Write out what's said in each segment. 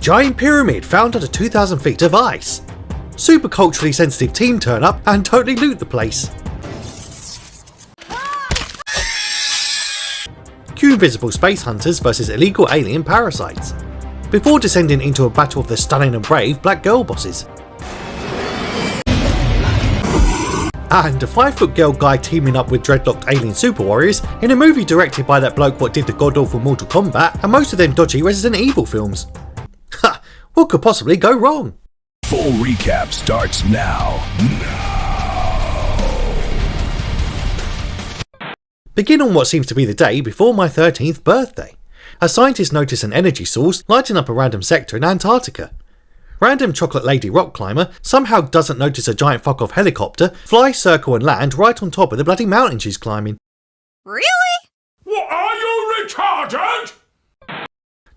Giant pyramid found under 2,000 feet of ice. Super culturally sensitive team turn up and totally loot the place. Q-invisible space hunters versus illegal alien parasites. Before descending into a battle of the stunning and brave black girl bosses. And a 5-foot girl guy teaming up with dreadlocked alien super warriors in a movie directed by that bloke what did the god-awful Mortal Kombat and most of them dodgy Resident Evil films. Ha! What could possibly go wrong? Full recap starts now. Begin on what seems to be the day before my 13th birthday. A scientist noticed an energy source lighting up a random sector in Antarctica. Random chocolate lady rock climber somehow doesn't notice a giant fuck off helicopter fly, circle and land right on top of the bloody mountain she's climbing. Really? What, are you retarded?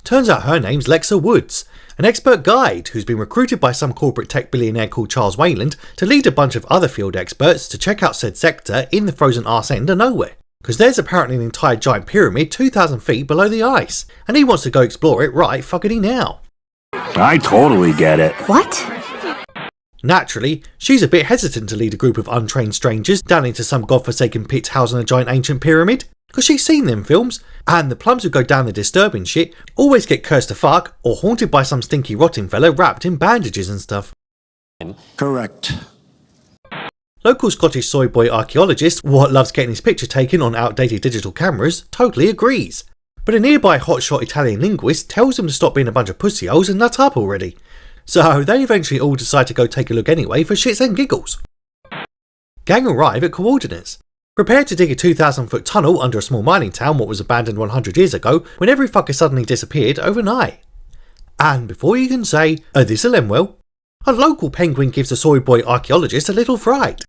Turns out her name's Lexa Woods, an expert guide who's been recruited by some corporate tech billionaire called Charles Wayland to lead a bunch of other field experts to check out said sector in the frozen arse end of nowhere. Because there's apparently an entire giant pyramid 2,000 feet below the ice, and he wants to go explore it right fuckity now. I totally get it. What? Naturally, she's a bit hesitant to lead a group of untrained strangers down into some godforsaken pit housing a giant ancient pyramid, because she's seen them films, and the plums who go down the disturbing shit always get cursed to fuck or haunted by some stinky rotting fella wrapped in bandages and stuff. Correct. Local Scottish soy boy archaeologist, what loves getting his picture taken on outdated digital cameras, totally agrees. But a nearby hotshot Italian linguist tells him to stop being a bunch of pussyholes and nut up already. So they eventually all decide to go take a look anyway for shits and giggles. Gang arrive at coordinates. Prepare to dig a 2,000 foot tunnel under a small mining town what was abandoned 100 years ago when every fucker suddenly disappeared overnight. And before you can say, this'll end well, a local penguin gives the soy boy archaeologist a little fright.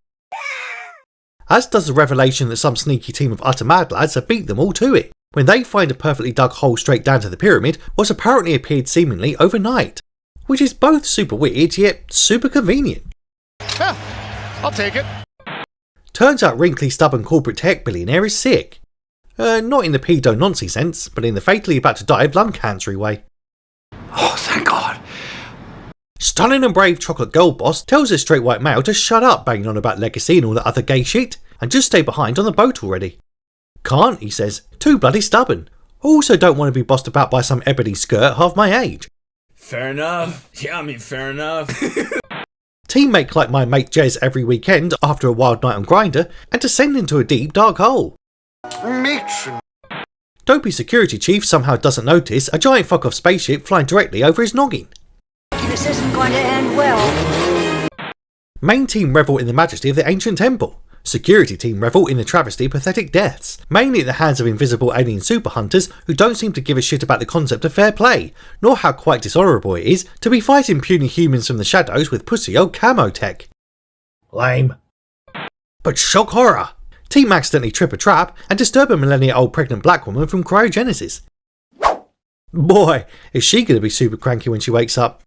As does the revelation that some sneaky team of utter mad lads have beat them all to it, when they find a perfectly dug hole straight down to the pyramid what apparently appeared seemingly overnight. Which is both super weird yet super convenient. Huh, I'll take it. Turns out wrinkly stubborn corporate tech billionaire is sick. Not in the pedo-Nazi sense, but in the fatally about to die of lung cancer way. Oh, thank God. Stunning and brave chocolate girl boss tells his straight white male to shut up banging on about legacy and all that other gay shit, and just stay behind on the boat already. Can't, he says, too bloody stubborn. Also don't want to be bossed about by some ebony skirt half my age. Fair enough. Yeah, I mean, fair enough. Teammate like my mate Jez every weekend after a wild night on Grindr and descend into a deep dark hole. Matron. Dopey security chief somehow doesn't notice a giant fuck off spaceship flying directly over his noggin. This isn't going to end well. Main team revel in the majesty of the ancient temple. Security team revel in the travesty of pathetic deaths, mainly at the hands of invisible alien super hunters who don't seem to give a shit about the concept of fair play, nor how quite dishonourable it is to be fighting puny humans from the shadows with pussy old camo tech. Lame. But shock horror! Team accidentally trip a trap and disturb a millennia-old pregnant black woman from cryogenesis. Boy, is she going to be super cranky when she wakes up.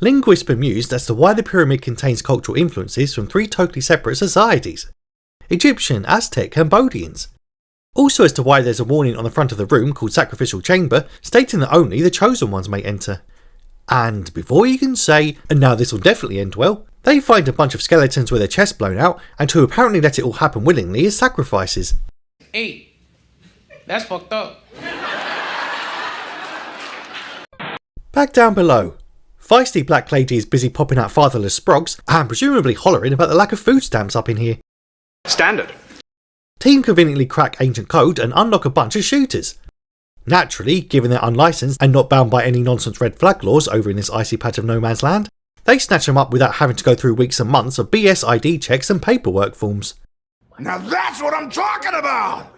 Linguists bemused as to why the pyramid contains cultural influences from 3 totally separate societies: Egyptian, Aztec, Cambodians. Also as to why there's a warning on the front of the room called Sacrificial Chamber stating that only the chosen ones may enter. And before you can say, and now this will definitely end well, they find a bunch of skeletons with their chests blown out and who apparently let it all happen willingly as sacrifices. Hey, that's fucked up. Back down below. Feisty black lady is busy popping out fatherless sprogs and presumably hollering about the lack of food stamps up in here. Standard. Team conveniently crack ancient code and unlock a bunch of shooters. Naturally, given they're unlicensed and not bound by any nonsense red flag laws over in this icy patch of no man's land, they snatch them up without having to go through weeks and months of BS ID checks and paperwork forms. Now that's what I'm talking about!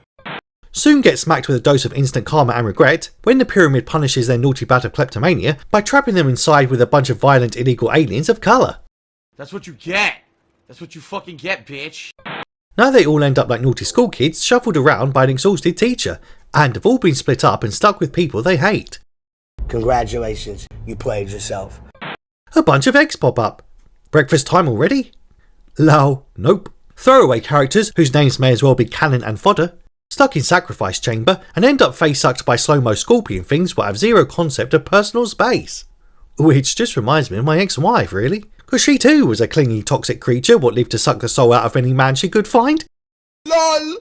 Soon get smacked with a dose of instant karma and regret when the pyramid punishes their naughty bout of kleptomania by trapping them inside with a bunch of violent illegal aliens of colour. That's what you get. That's what you fucking get, bitch. Now they all end up like naughty school kids shuffled around by an exhausted teacher, and have all been split up and stuck with people they hate. Congratulations, you played yourself. A bunch of eggs pop up. Breakfast time already? Lol, nope. Throwaway characters whose names may as well be cannon and fodder stuck in sacrifice chamber, and end up face sucked by slow-mo scorpion things what have zero concept of personal space. Which just reminds me of my ex-wife, really, because she too was a clingy toxic creature what lived to suck the soul out of any man she could find. LOL!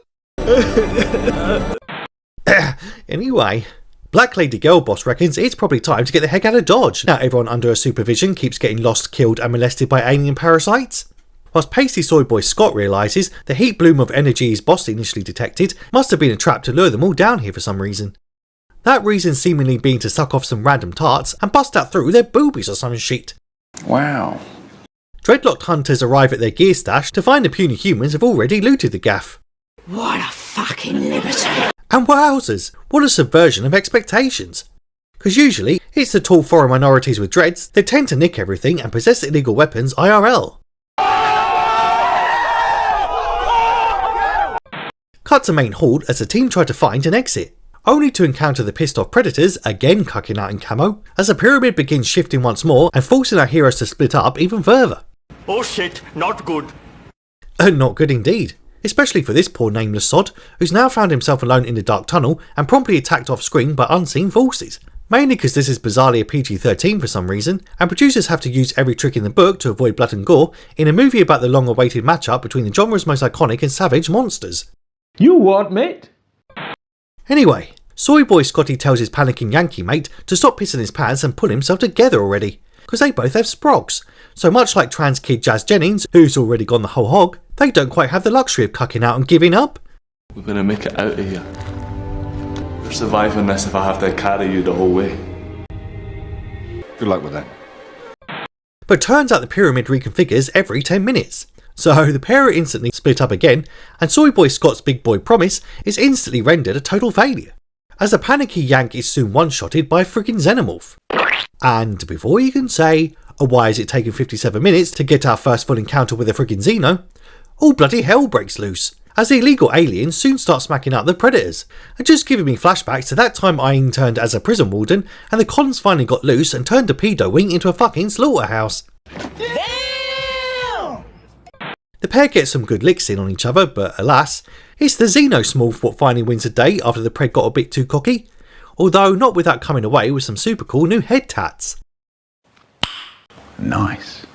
Anyway, Black Lady Girl Boss reckons it's probably time to get the heck out of Dodge now everyone under her supervision keeps getting lost, killed and molested by alien parasites. Whilst pasty soy boy Scott realises the heat bloom of energy his boss initially detected must have been a trap to lure them all down here for some reason. That reason seemingly being to suck off some random tarts and bust out through their boobies or some shit. Wow. Dreadlocked hunters arrive at their gear stash to find the puny humans have already looted the gaff. What a fucking liberty. And wowzers, what a subversion of expectations. Because usually, it's the tall foreign minorities with dreads that tend to nick everything and possess illegal weapons IRL. Cut to main horde as the team try to find an exit, only to encounter the pissed off predators again cucking out in camo, as the pyramid begins shifting once more and forcing our heroes to split up even further. Oh shit, not good. Not good indeed. Especially for this poor nameless sod, who's now found himself alone in the dark tunnel and promptly attacked off screen by unseen forces. Mainly because this is bizarrely a PG-13 for some reason, and producers have to use every trick in the book to avoid blood and gore in a movie about the long-awaited matchup between the genre's most iconic and savage monsters. You what, mate? Anyway, soy boy Scotty tells his panicking Yankee mate to stop pissing his pants and pull himself together already, because they both have sprogs. So much like trans kid Jazz Jennings, who's already gone the whole hog, they don't quite have the luxury of cucking out and giving up. We're gonna make it out of here. We're surviving this if I have to carry you the whole way. Good luck with that. But turns out the pyramid reconfigures every 10 minutes. So the pair are instantly split up again, and soy boy Scott's big boy promise is instantly rendered a total failure, as the panicky Yank is soon one-shotted by a freaking Xenomorph. And before you can say, oh, why is it taking 57 minutes to get our first full encounter with a freaking Xeno, all bloody hell breaks loose, as the illegal aliens soon start smacking up the predators, and just giving me flashbacks to that time I interned as a prison warden and the cons finally got loose and turned a pedo wing into a fucking slaughterhouse. Damn! The pair get some good licks in on each other, but alas, it's the Xenomorph what finally wins the day after the pred got a bit too cocky, although not without coming away with some super cool new head tats. Nice.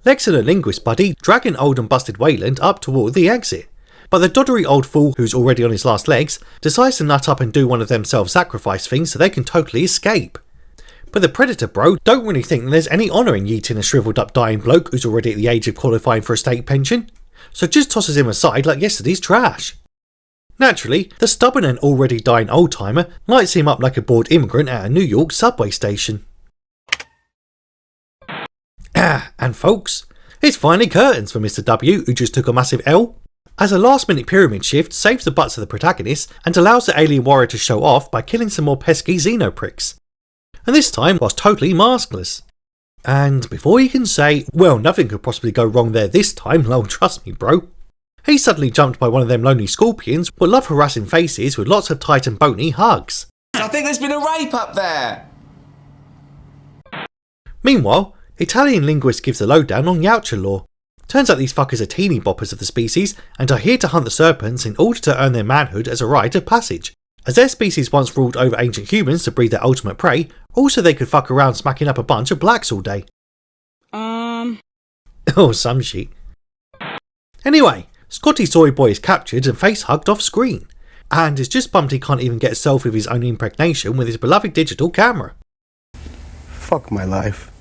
Lex and her linguist buddy drag an old and busted Wayland up toward the exit, but the doddery old fool who's already on his last legs decides to nut up and do one of them self-sacrifice things so they can totally escape. But the Predator bro don't really think that there's any honour in yeeting a shriveled up dying bloke who's already at the age of qualifying for a state pension, so just tosses him aside like yesterday's trash. Naturally, the stubborn and already dying old-timer lights him up like a bored immigrant at a New York subway station. And folks, it's finally curtains for Mr. W, who just took a massive L, as a last-minute pyramid shift saves the butts of the protagonists and allows the alien warrior to show off by killing some more pesky Xenopricks. And this time was totally maskless. And before you can say, well, nothing could possibly go wrong there this time, lol, trust me bro, he's suddenly jumped by one of them lonely scorpions with love harassing faces with lots of tight and bony hugs. I think there's been a rape up there. Meanwhile, Italian linguist gives the lowdown on Yautja law. Turns out these fuckers are teeny boppers of the species and are here to hunt the serpents in order to earn their manhood as a rite of passage. As their species once ruled over ancient humans to breed their ultimate prey, also they could fuck around smacking up a bunch of blacks all day. Oh, some shit. Anyway, Scotty Soy Boy is captured and face hugged off screen, and is just bummed he can't even get a selfie of his own impregnation with his beloved digital camera. Fuck my life.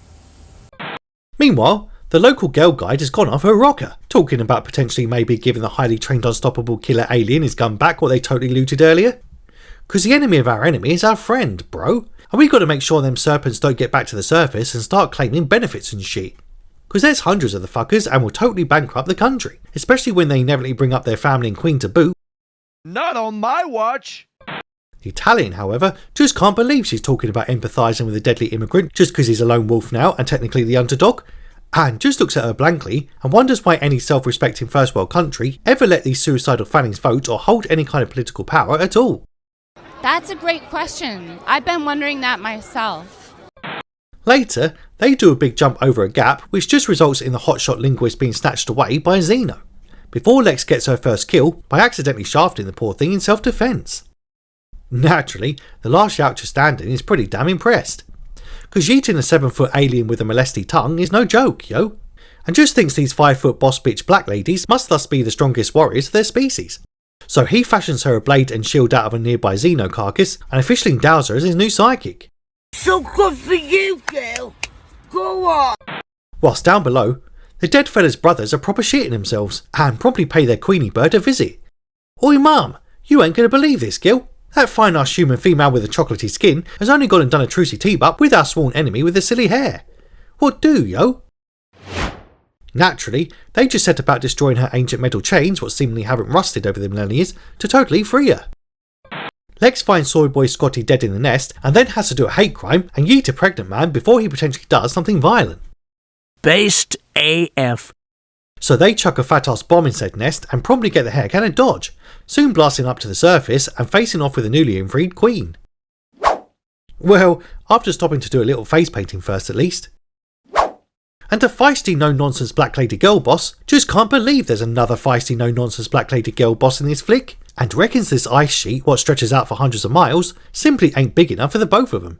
Meanwhile, the local girl guide has gone off her rocker, talking about potentially maybe giving the highly trained unstoppable killer alien his gun back what they totally looted earlier. Because the enemy of our enemy is our friend, bro, and we got to make sure them serpents don't get back to the surface and start claiming benefits and shit. Because there's hundreds of the fuckers and will totally bankrupt the country, especially when they inevitably bring up their family and queen to boot. Not on my watch. The Italian, however, just can't believe she's talking about empathising with a deadly immigrant just because he's a lone wolf now and technically the underdog, and just looks at her blankly and wonders why any self-respecting first world country ever let these suicidal fannings vote or hold any kind of political power at all. That's a great question. I've been wondering that myself. Later, they do a big jump over a gap which just results in the hotshot linguist being snatched away by a Xeno. before Lex gets her first kill by accidentally shafting the poor thing in self-defense. Naturally, the last Yautja standing is pretty damn impressed, because yeeting a 7-foot alien with a molesty tongue is no joke, yo, and just thinks these 5-foot boss bitch black ladies must thus be the strongest warriors of their species. So he fashions her a blade and shield out of a nearby Xeno carcass and officially endows her as his new sidekick. So good for you, girl. Go on. Whilst down below, the dead fella's brothers are proper shitting themselves and promptly pay their queenie bird a visit. Oi mum, you ain't gonna believe this, Gil. That fine ass human female with a chocolatey skin has only gone and done a trucy team-up with our sworn enemy with the silly hair. What do, yo? Naturally, they just set about destroying her ancient metal chains, what seemingly haven't rusted over the millennia, to totally free her. Lex finds Soy Boy Scotty dead in the nest and then has to do a hate crime and yeet a pregnant man before he potentially does something violent. Based AF. So they chuck a fat ass bomb in said nest and promptly get the hair cannon dodge, soon blasting up to the surface and facing off with the newly freed Queen. Well, after stopping to do a little face painting first at least. And the feisty no-nonsense black lady girl boss just can't believe there's another feisty no-nonsense black lady girl boss in this flick, and reckons this ice sheet, what stretches out for hundreds of miles, simply ain't big enough for the both of them.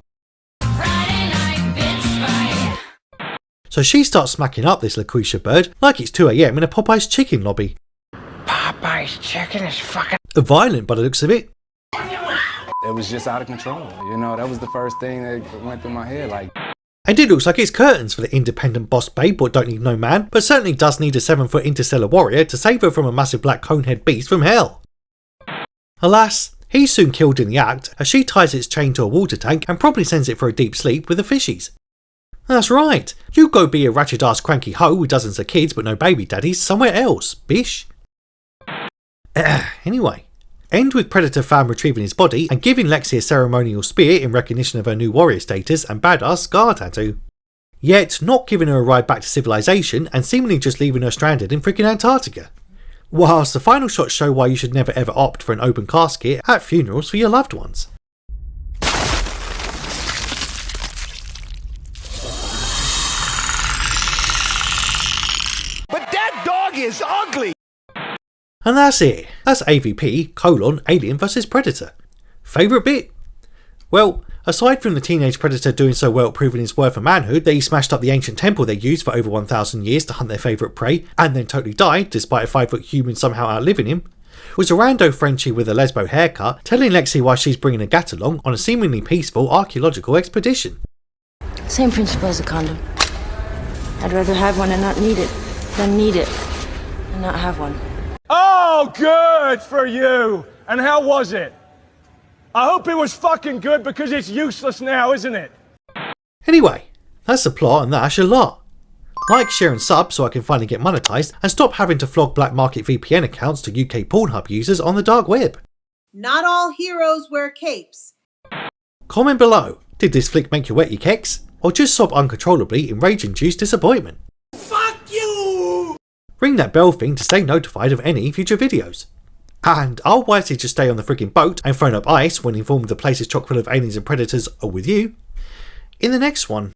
So she starts smacking up this LaQuisha bird like it's 2 AM in a Popeye's chicken lobby. Popeye's chicken is fucking Violent by the looks of it. It was just out of control. You know, that was the first thing that went through my head. Like, And it looks like it's curtains for the independent boss babe what don't need no man, but certainly does need a 7-foot interstellar warrior to save her from a massive black conehead beast from hell. Alas, he's soon killed in the act as she ties its chain to a water tank and promptly sends it for a deep sleep with the fishies. That's right, you go be a ratchet ass cranky hoe with dozens of kids but no baby daddies somewhere else, bish. Anyway, end with Predator found retrieving his body and giving Lexi a ceremonial spear in recognition of her new warrior status and badass scar tattoo. Yet not giving her a ride back to civilization and seemingly just leaving her stranded in freaking Antarctica. Whilst the final shots show why you should never ever opt for an open casket at funerals for your loved ones. But that dog is ugly! And that's it. That's AVP, Alien vs Predator. Favourite bit? Well, aside from the teenage predator doing so well at proving his worth of manhood that he smashed up the ancient temple they used for over 1,000 years to hunt their favourite prey and then totally died despite a 5-foot human somehow outliving him, was a rando Frenchie with a lesbo haircut telling Lexi why she's bringing a gat along on a seemingly peaceful archaeological expedition. Same principle as a condom. I'd rather have one and not need it than need it and not have one. Oh, good for you! And how was it? I hope it was fucking good because it's useless now, isn't it? Anyway, that's the plot and that's your lot. Like, share and sub so I can finally get monetised and stop having to flog black market VPN accounts to UK Pornhub users on the dark web. Not all heroes wear capes. Comment below, did this flick make you wet your kecks? Or just sob uncontrollably in rage-induced disappointment? Fuck you! Ring that bell thing to stay notified of any future videos. And I'll wisely just stay on the frigging boat and phone up ICE when informed the place is chock full of aliens and predators are with you in the next one.